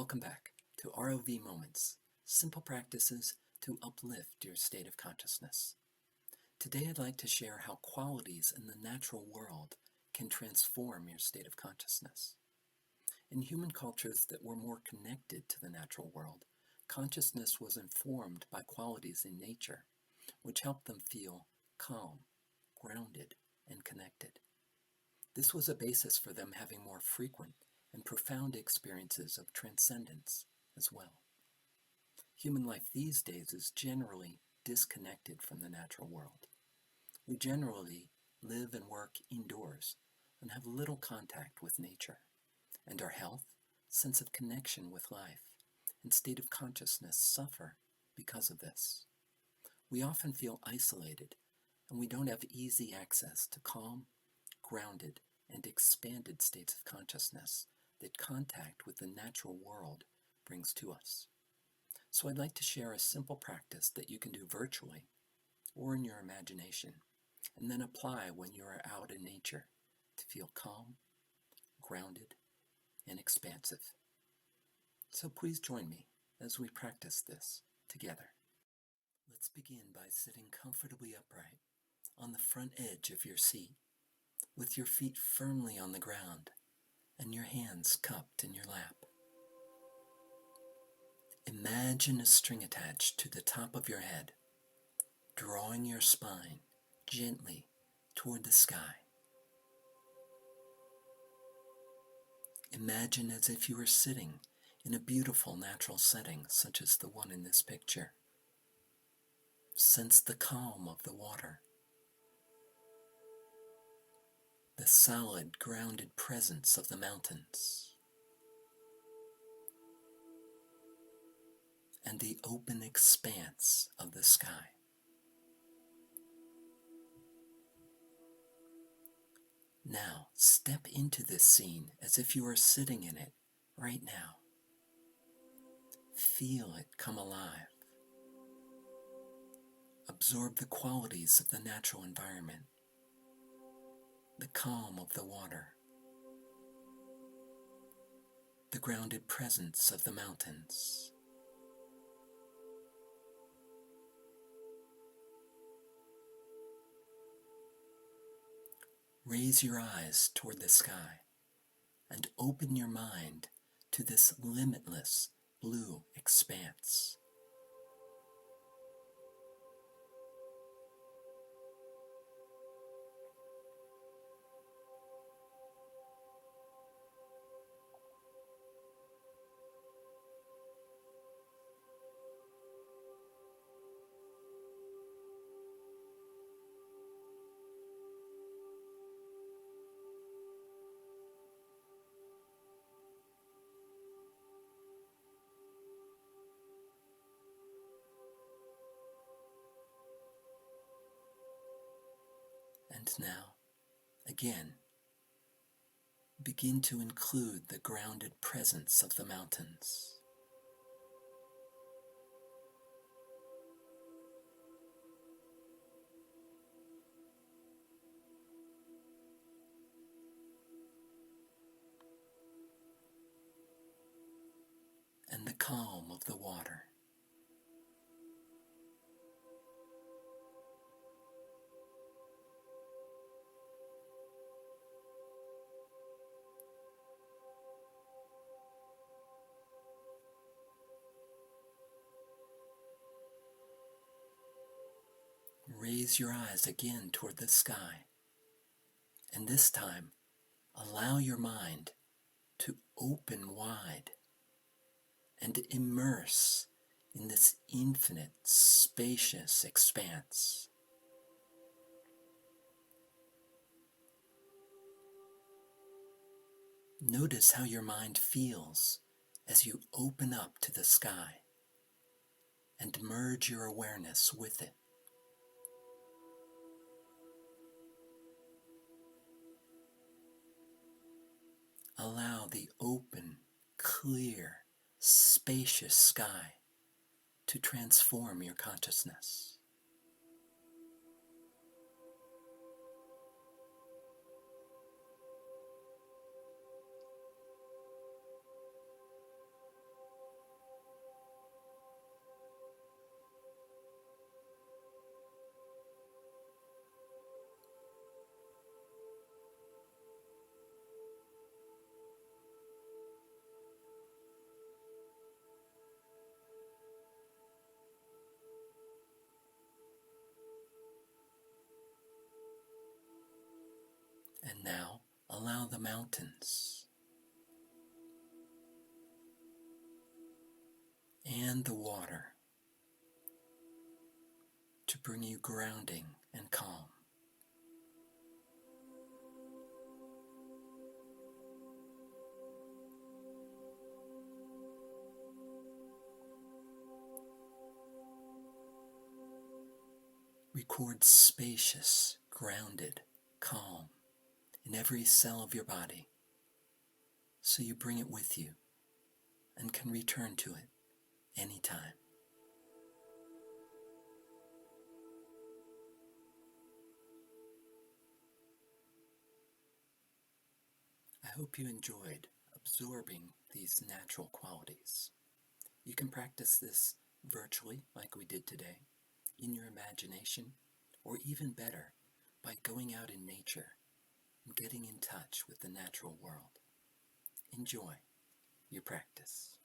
Welcome back to ROV Moments, simple practices to uplift your state of consciousness. Today I'd like to share how qualities in the natural world can transform your state of consciousness. In human cultures that were more connected to the natural world, consciousness was informed by qualities in nature, which helped them feel calm, grounded, and connected. This was a basis for them having more frequent and profound experiences of transcendence as well. Human life these days is generally disconnected from the natural world. We generally live and work indoors and have little contact with nature, and our health, sense of connection with life, and state of consciousness suffer because of this. We often feel isolated, and we don't have easy access to calm, grounded, and expanded states of consciousness that contact with the natural world brings to us. So I'd like to share a simple practice that you can do virtually or in your imagination, and then apply when you are out in nature to feel calm, grounded, and expansive. So please join me as we practice this together. Let's begin by sitting comfortably upright on the front edge of your seat, with your feet firmly on the ground and your hands cupped in your lap. Imagine a string attached to the top of your head, drawing your spine gently toward the sky. Imagine as if you were sitting in a beautiful natural setting such as the one in this picture. Sense the calm of the water, the solid, grounded presence of the mountains, and the open expanse of the sky. Now, step into this scene as if you are sitting in it right now. Feel it come alive. Absorb the qualities of the natural environment, the calm of the water, the grounded presence of the mountains. Raise your eyes toward the sky and open your mind to this limitless blue expanse. And now, again, begin to include the grounded presence of the mountains. And the calm of the water. Raise your eyes again toward the sky, and this time allow your mind to open wide and immerse in this infinite, spacious expanse. Notice how your mind feels as you open up to the sky and merge your awareness with it. Allow the open, clear, spacious sky to transform your consciousness. And now allow the mountains and the water to bring you grounding and calm. Record spacious, grounded, calm in every cell of your body, so you bring it with you and can return to it anytime. I hope you enjoyed absorbing these natural qualities. You can practice this virtually, like we did today, in your imagination, or even better, by going out in nature and getting in touch with the natural world. Enjoy your practice.